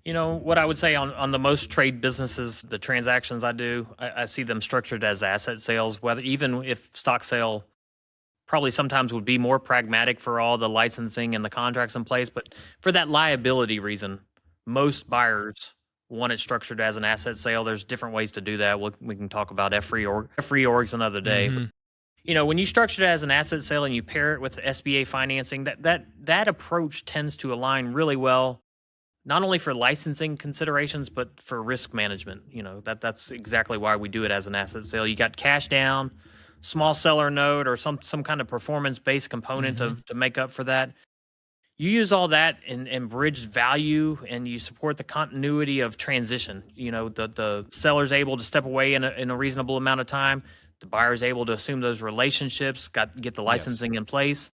What I would say on the most trade businesses, the transactions I do, I see them structured as asset sales, whether even if stock sale probably sometimes would be more pragmatic for all the licensing and the contracts in place. But for that liability reason, most buyers want it structured as an asset sale. There's different ways to do that. We can talk about F-free orgs another day. Mm-hmm. But, when you structure it as an asset sale and you pair it with the SBA financing, that approach tends to align really well, not only for licensing considerations, but for risk management. That's exactly why we do it as an asset sale. You got cash down, small seller note, or some kind of performance-based component to make up for that. You use all that and bridged value, and you support the continuity of transition. The seller's able to step away in a reasonable amount of time. The buyer's able to assume those relationships, get the licensing in place.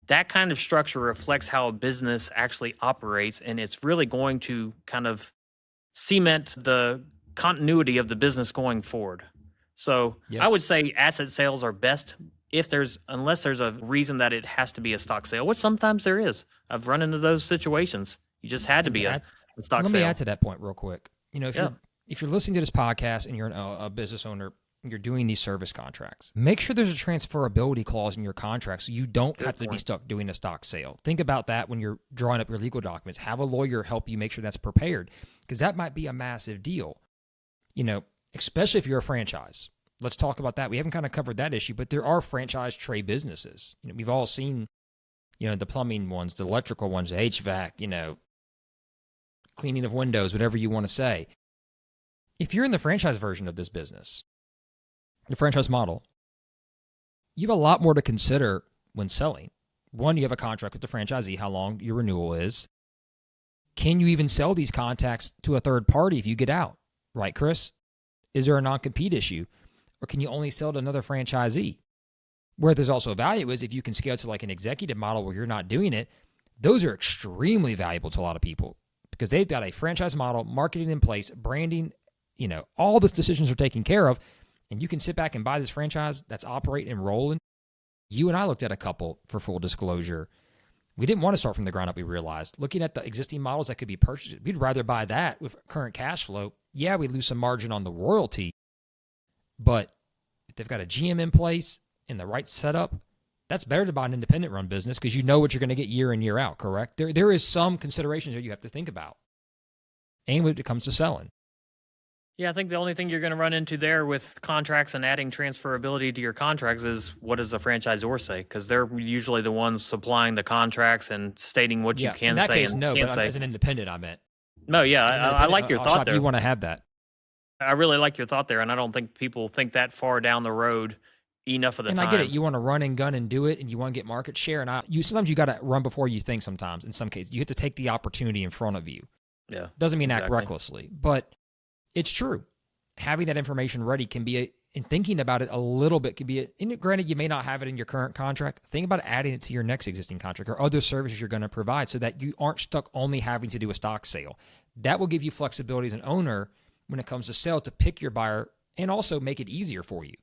That kind of structure reflects how a business actually operates, and it's really going to kind of cement the continuity of the business going forward. So I would say asset sales are best unless there's a reason that it has to be a stock sale, which sometimes there is. I've run into those situations. You just had to be a stock sale. Let me add to that point real quick. If you're listening to this podcast and you're a business owner, you're doing these service contracts, make sure there's a transferability clause in your contract so you don't have to be stuck doing a stock sale. Think about that when you're drawing up your legal documents. Have a lawyer help you make sure that's prepared, because that might be a massive deal, especially if you're a franchise. Let's talk about that. We haven't kind of covered that issue, but there are franchise trade businesses. We've all seen, the plumbing ones, the electrical ones, the HVAC, cleaning of windows, whatever you want to say. If you're in the franchise version of this business, the franchise model, you have a lot more to consider when selling. One, you have a contract with the franchisee, how long your renewal is. Can you even sell these contacts to a third party if you get out? Right, Chris? Is there a non-compete issue? Or can you only sell to another franchisee? Where there's also value is if you can scale to like an executive model where you're not doing it, those are extremely valuable to a lot of people because they've got a franchise model, marketing in place, branding, all those decisions are taken care of. And you can sit back and buy this franchise that's operating and rolling. You and I looked at a couple, for full disclosure. We didn't want to start from the ground up, we realized. Looking at the existing models that could be purchased, we'd rather buy that with current cash flow. Yeah, we lose some margin on the royalty, but if they've got a GM in place and the right setup, that's better to buy an independent run business because you know what you're going to get year in, year out, correct? There is some considerations that you have to think about. And when it comes to selling. Yeah, I think the only thing you're going to run into there with contracts and adding transferability to your contracts is what does the franchisor say? Because they're usually the ones supplying the contracts and stating what you can say. In that case, and no, can't but say. As an independent, I meant. No, yeah, I like your thought there. You want to have that. I really like your thought there, and I don't think people think that far down the road enough of the time. And I get it. You want to run and gun and do it, and you want to get market share. And sometimes you got to run before you think sometimes in some cases. You have to take the opportunity in front of you. Yeah. Doesn't mean act Exactly. recklessly, but it's true. Having that information ready can be and thinking about it a little bit can be granted, you may not have it in your current contract. Think about adding it to your next existing contract or other services you're going to provide so that you aren't stuck only having to do a stock sale. That will give you flexibility as an owner when it comes to sell to pick your buyer and also make it easier for you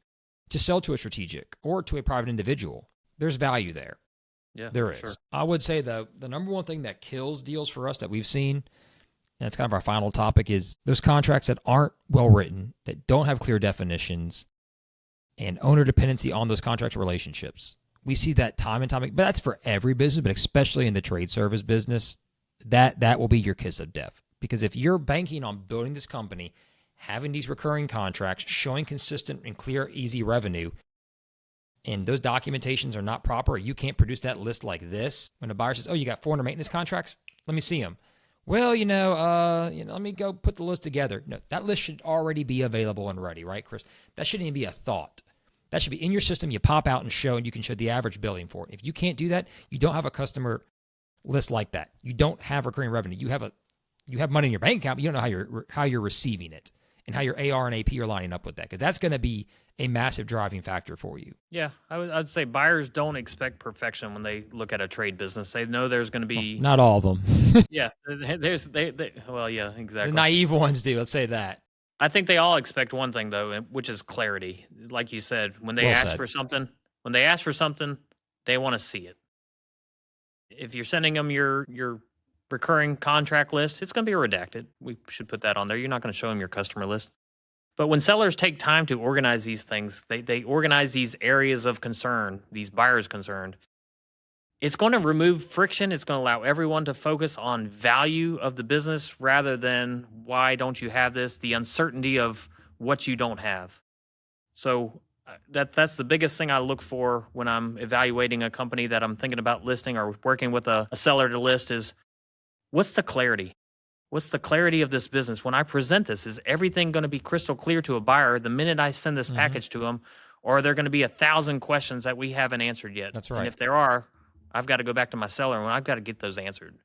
to sell to a strategic or to a private individual. There's value there. Yeah, There is. sure. I would say the number one thing that kills deals for us that we've seen, and it's kind of our final topic, is those contracts that aren't well written, that don't have clear definitions, and owner dependency on those contract relationships. We see that time and time again, but that's for every business, but especially in the trade service business, that will be your kiss of death. Because if you're banking on building this company, having these recurring contracts, showing consistent and clear, easy revenue, and those documentations are not proper, or you can't produce that list like this, when a buyer says, oh, you got 400 maintenance contracts? Let me see them. Well, let me go put the list together. No, that list should already be available and ready, right, Chris? That shouldn't even be a thought. That should be in your system. You pop out and show, and you can show the average billing for it. If you can't do that, you don't have a customer list like that. You don't have recurring revenue. You have money in your bank account, but you don't know how you're receiving it and how your AR and AP are lining up with that, because that's going to be a massive driving factor for you. Yeah, I'd say buyers don't expect perfection when they look at a trade business. They know there's going to be Not all of them. yeah. Well, yeah, exactly. The naive ones do. Let's say that. I think they all expect one thing though, which is clarity. Like you said, when they Well ask said. for something, they want to see it. If you're sending them your recurring contract list, it's going to be redacted. We should put that on there. You're not going to show them your customer list. But when sellers take time to organize these things, they organize these areas of concern, these buyers concerned, it's going to remove friction. It's going to allow everyone to focus on value of the business rather than why don't you have this, the uncertainty of what you don't have. So that's the biggest thing I look for when I'm evaluating a company that I'm thinking about listing or working with a seller to list is, what's the clarity? What's the clarity of this business? When I present this, is everything going to be crystal clear to a buyer the minute I send this package to them? Or are there going to be 1,000 questions that we haven't answered yet? That's right. And if there are, I've got to go back to my seller and I've got to get those answered,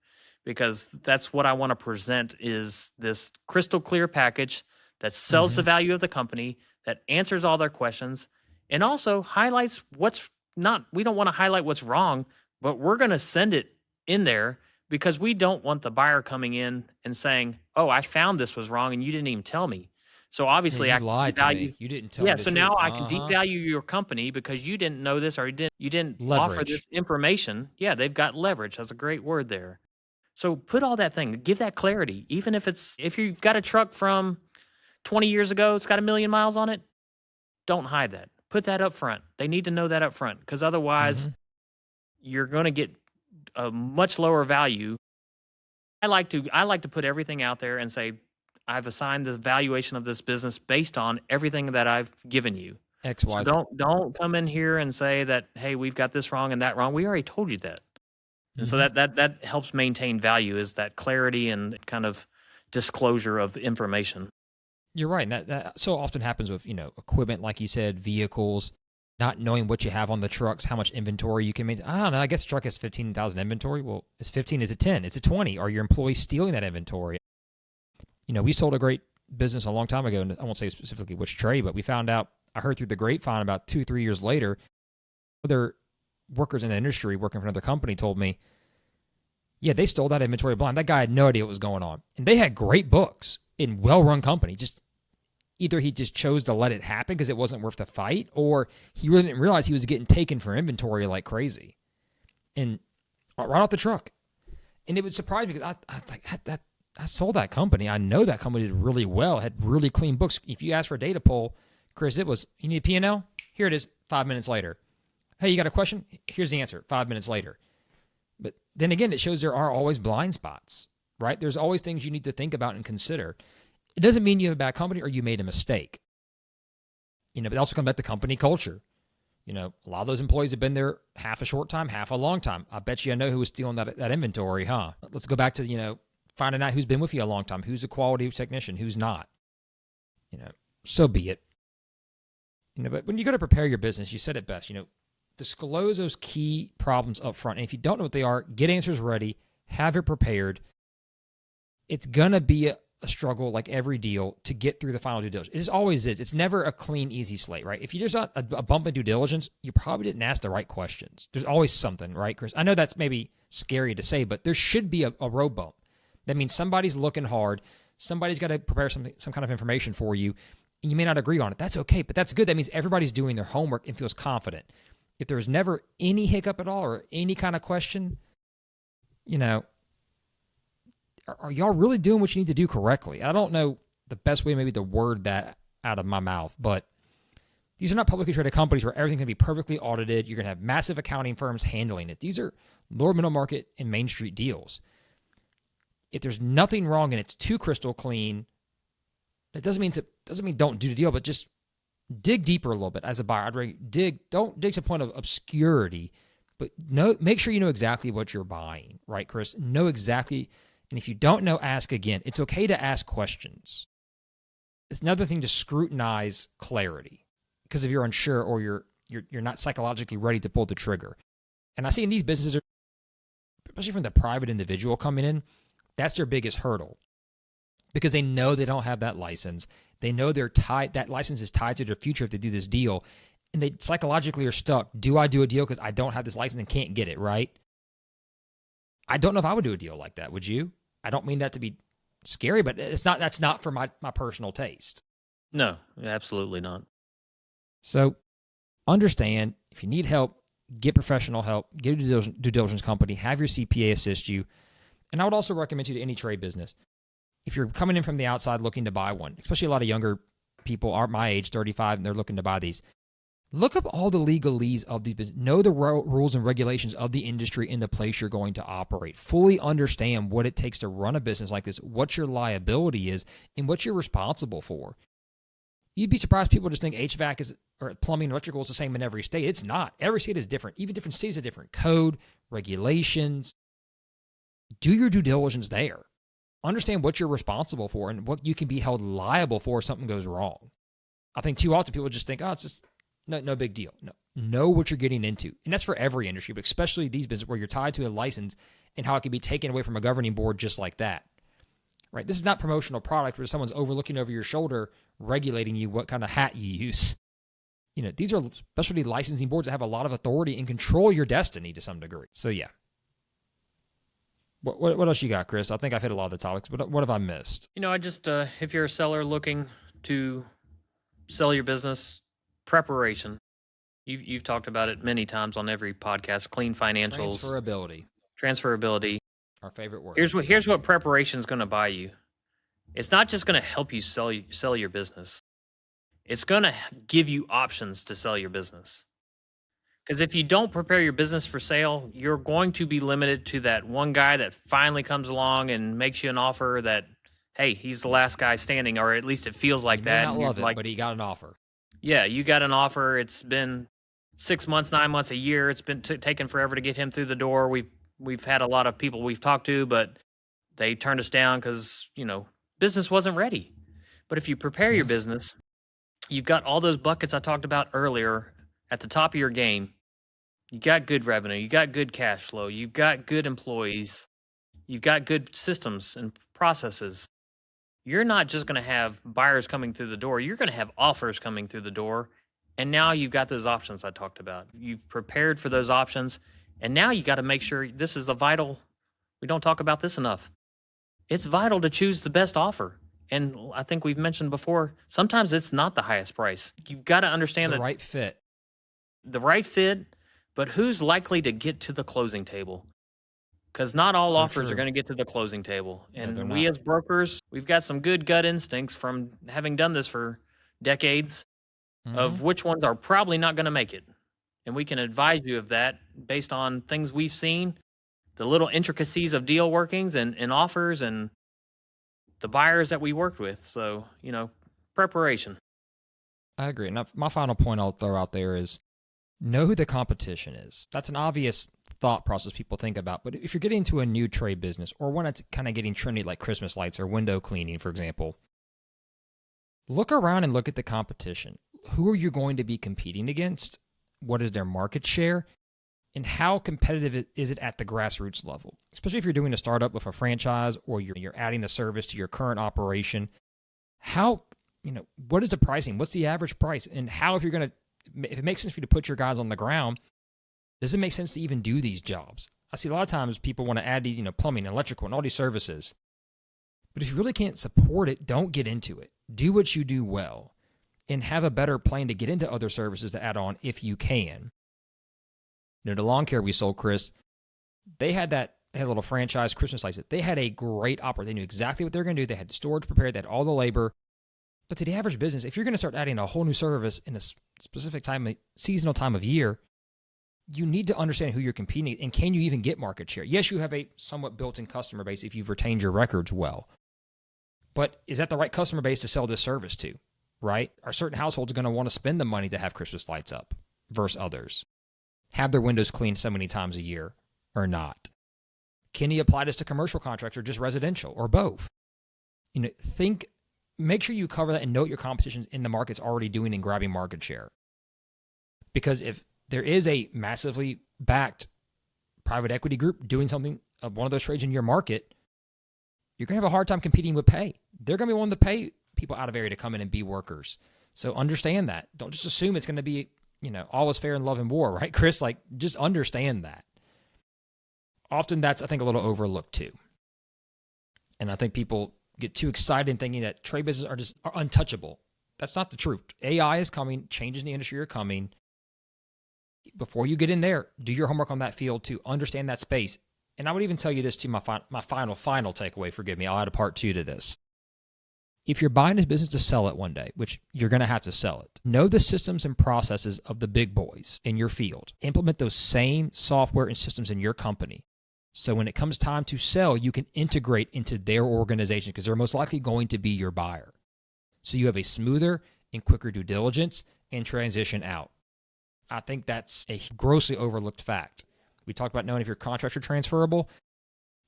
because that's what I want to present is this crystal clear package that sells the value of the company, that answers all their questions, and also highlights what's not. We don't want to highlight what's wrong, but we're going to send it in there because we don't want the buyer coming in and saying, oh, I found this was wrong and you didn't even tell me. So obviously You I lied to value. me. You didn't tell me Yeah, the so truth. now I can devalue your company because you didn't know this or you didn't offer Leverage. this information. Yeah, they've got leverage. That's a great word there. So put all that thing, give that clarity. Even if you've got a truck from 20 years ago, it's got 1 million miles on it, don't hide that. Put that up front. They need to know that up front, because otherwise you're going to get a much lower value. I like to put everything out there and say, I've assigned the valuation of this business based on everything that I've given you. X, Y, Z. So don't come in here and say that, hey, we've got this wrong and that wrong. We already told you that. And so that helps maintain value, is that clarity and kind of disclosure of information. You're right. And that so often happens with, equipment, like you said, vehicles, not knowing what you have on the trucks, how much inventory you can maintain. I don't know. I guess the truck has 15,000 inventory. Well, is 15? Is it 10? Is it 20? Are your employees stealing that inventory? We sold a great business a long time ago, and I won't say specifically which trade, but we found out, I heard through the grapevine about 2-3 years later, other workers in the industry working for another company told me, yeah, they stole that inventory blind. That guy had no idea what was going on. And they had great books in well-run company. Just either he just chose to let it happen because it wasn't worth the fight, or he really didn't realize he was getting taken for inventory like crazy. And right off the truck. And it would surprise me because I sold that company. I know that company did really well, had really clean books. If you ask for a data poll, Chris, it was, you need a P&L? Here it is 5 minutes later. Hey, you got a question? Here's the answer 5 minutes later. But then again, it shows there are always blind spots, right? There's always things you need to think about and consider. It doesn't mean you have a bad company or you made a mistake. But it also comes back to company culture. A lot of those employees have been there half a short time, half a long time. I bet you I know who was stealing that inventory, huh? Let's go back to, finding out who's been with you a long time, who's a quality technician, who's not. So be it. But when you go to prepare your business, you said it best, disclose those key problems up front. And if you don't know what they are, get answers ready, have it prepared. it's going to be a struggle like every deal to get through the final due diligence. It just always is. It's never a clean, easy slate, right? If you just got a bump in due diligence, you probably didn't ask the right questions. There's always something, right, Chris? I know that's maybe scary to say, but there should be a road bump. That means somebody's looking hard. Somebody's got to prepare some kind of information for you, and you may not agree on it. That's okay, but that's good. That means everybody's doing their homework and feels confident. If there was never any hiccup at all or any kind of question, are y'all really doing what you need to do correctly? I don't know the best way maybe to word that out of my mouth, but these are not publicly traded companies where everything can be perfectly audited. You're going to have massive accounting firms handling it. These are lower middle market and Main Street deals. If there's nothing wrong and it's too crystal clean, it doesn't mean don't do the deal, but just dig deeper a little bit as a buyer. Don't dig to the point of obscurity, but make sure you know exactly what you're buying, right, Chris? Know exactly, and if you don't know, ask again. It's okay to ask questions. It's another thing to scrutinize clarity because if you're unsure or you're not psychologically ready to pull the trigger. And I see in these businesses, especially from the private individual coming in, that's their biggest hurdle because they know they don't have that license. They know that license is tied to their future if they do this deal, and they psychologically are stuck. Do I do a deal because I don't have this license and can't get it, right? I don't know if I would do a deal like that. Would you? I don't mean that to be scary, but that's not for my personal taste. No, absolutely not. So understand, if you need help, get professional help, get a due diligence company, have your CPA assist you. And I would also recommend you to any trade business. If you're coming in from the outside looking to buy one, especially a lot of younger people are my age, 35, and they're looking to buy these, look up all the legalese of the business. Know the rules and regulations of the industry in the place you're going to operate. Fully understand what it takes to run a business like this, what your liability is, and what you're responsible for. You'd be surprised people just think HVAC or plumbing and electrical is the same in every state. It's not. Every state is different. Even different states have different code, regulations. Do your due diligence there. Understand what you're responsible for and what you can be held liable for if something goes wrong. I think too often people just think, oh, it's just no big deal. No, know what you're getting into. And that's for every industry, but especially these businesses where you're tied to a license and how it can be taken away from a governing board just like that. Right? This is not promotional product where someone's looking over your shoulder, regulating you what kind of hat you use. These are specialty licensing boards that have a lot of authority and control your destiny to some degree. So yeah. What else you got, Chris? I think I've hit a lot of the topics, but what have I missed? I just, if you're a seller looking to sell your business, preparation. You've talked about it many times on every podcast. Clean financials, transferability. Our favorite word. Here's what preparation is going to buy you. It's not just going to help you sell your business. It's going to give you options to sell your business. Because if you don't prepare your business for sale, you're going to be limited to that one guy that finally comes along and makes you an offer that, hey, he's the last guy standing, or at least it feels like that. May not love it, but he got an offer. Yeah, you got an offer. It's been 6 months, 9 months, a year. It's been taken forever to get him through the door. We've had a lot of people we've talked to, but they turned us down because, business wasn't ready. But if you prepare your business, you've got all those buckets I talked about earlier at the top of your game. You got good revenue. You got good cash flow. You've got good employees. You've got good systems and processes. You're not just going to have buyers coming through the door. You're going to have offers coming through the door. And now you've got those options I talked about. You've prepared for those options. And now you got to make sure this is we don't talk about this enough. It's vital to choose the best offer. And I think we've mentioned before, sometimes it's not the highest price. You've got to understand the right fit. The right fit, but who's likely to get to the closing table? Because not all offers are going to get to the closing table. And we as brokers, we've got some good gut instincts from having done this for decades of which ones are probably not going to make it. And we can advise you of that based on things we've seen, the little intricacies of deal workings and offers and the buyers that we worked with. So, preparation. I agree. And my final point I'll throw out there is know who the competition is. That's an obvious thought process people think about. But if you're getting into a new trade business or one that's kind of getting trendy like Christmas lights or window cleaning, for example, look around and look at the competition. Who are you going to be competing against? What is their market share? And how competitive is it at the grassroots level? Especially if you're doing a startup with a franchise or you're adding a service to your current operation. How, what is the pricing? What's the average price? And how, if it makes sense for you to put your guys on the ground, does it make sense to even do these jobs? I see a lot of times people want to add these, plumbing, electrical, and all these services. But if you really can't support it, don't get into it. Do what you do well and have a better plan to get into other services to add on if you can. The lawn care we sold, Chris, they had a little franchise Christmas lights. They had a great operator. They knew exactly what they were going to do. They had the storage prepared. They had all the labor. But to the average business, if you're going to start adding a whole new service in a specific seasonal time of year, you need to understand who you're competing and can you even get market share? Yes, you have a somewhat built-in customer base if you've retained your records well. But is that the right customer base to sell this service to, right? Are certain households going to want to spend the money to have Christmas lights up versus others? Have their windows cleaned so many times a year or not? Can you apply this to commercial contracts or just residential or both? Make sure you cover that and know what your competition in the market's already doing and grabbing market share. Because if there is a massively backed private equity group doing something of one of those trades in your market, you're going to have a hard time competing with pay. They're going to be willing to pay people out of area to come in and be workers. So understand that. Don't just assume it's going to be, all is fair in love and war, right, Chris? Just understand that. Often that's, I think, a little overlooked too. And I think people get too excited in thinking that trade businesses are untouchable. That's not the truth. AI is coming, changes in the industry are coming. Before you get in there, do your homework on that field to understand that space. And I would even tell you this too, my final takeaway, forgive me, I'll add a part 2 to this. If you're buying this business to sell it one day, which you're going to have to sell it, know the systems and processes of the big boys in your field. Implement those same software and systems in your company. So when it comes time to sell, you can integrate into their organization because they're most likely going to be your buyer. So you have a smoother and quicker due diligence and transition out. I think that's a grossly overlooked fact. We talked about knowing if your contracts are transferable.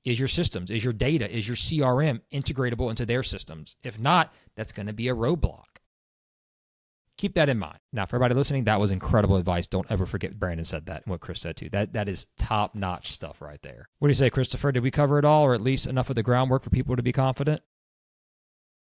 Is your systems, is your data, is your CRM integratable into their systems? If not, that's going to be a roadblock. Keep that in mind. Now, for everybody listening, that was incredible advice. Don't ever forget Brandon said that and what Chris said too. That is top-notch stuff right there. What do you say, Christopher? Did we cover it all, or at least enough of the groundwork for people to be confident?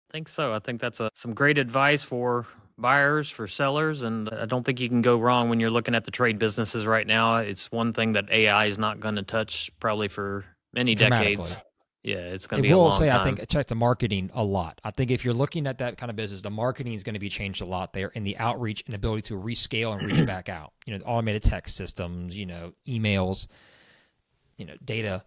I think so. I think that's some great advice for buyers, for sellers, and I don't think you can go wrong when you're looking at the trade businesses right now. It's one thing that AI is not going to touch probably for many decades. Yeah, it's going to be a long time. I think check the marketing a lot. I think if you're looking at that kind of business, the marketing is going to be changed a lot there, and the outreach and ability to rescale and reach back out. Automated text systems, emails, data.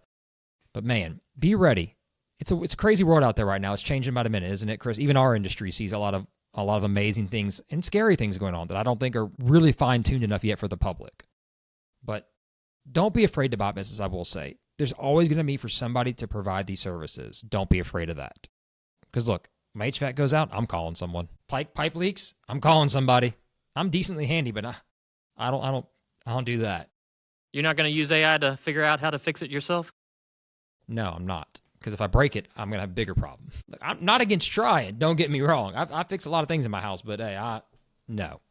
But man, be ready. It's a crazy world out there right now. It's changing by the minute, isn't it, Chris? Even our industry sees a lot of amazing things and scary things going on that I don't think are really fine-tuned enough yet for the public. But don't be afraid to buy business, I will say. There's always going to be for somebody to provide these services. Don't be afraid of that. Because look, my HVAC goes out, I'm calling someone. Pipe leaks, I'm calling somebody. I'm decently handy, but I don't do that. You're not going to use AI to figure out how to fix it yourself? No, I'm not. Because if I break it, I'm going to have a bigger problem. Look, I'm not against trying. Don't get me wrong. I fix a lot of things in my house, but hey, no.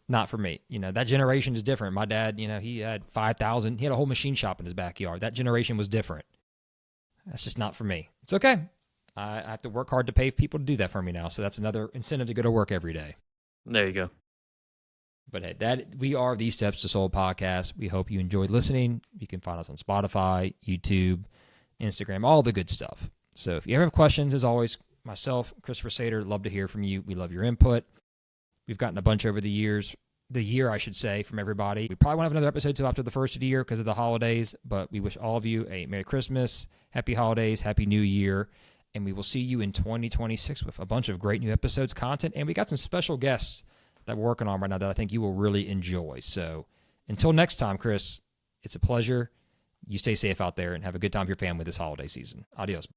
Not for me. That generation is different. My dad, he had 5,000. He had a whole machine shop in his backyard. That generation was different. That's just not for me. It's okay. I have to work hard to pay people to do that for me now. So that's another incentive to go to work every day. There you go. But hey, we are the Steps to Soul podcast. We hope you enjoyed listening. You can find us on Spotify, YouTube, Instagram, all the good stuff. So if you ever have questions, as always, myself, Christopher Sater, love to hear from you. We love your input. We've gotten a bunch over the year, I should say, from everybody. We probably won't have another episode till after the first of the year because of the holidays, but we wish all of you a Merry Christmas, Happy Holidays, Happy New Year, and we will see you in 2026 with a bunch of great new episodes, content, and we got some special guests that we're working on right now that I think you will really enjoy. So until next time, Chris, it's a pleasure. You stay safe out there and have a good time with your family this holiday season. Adios.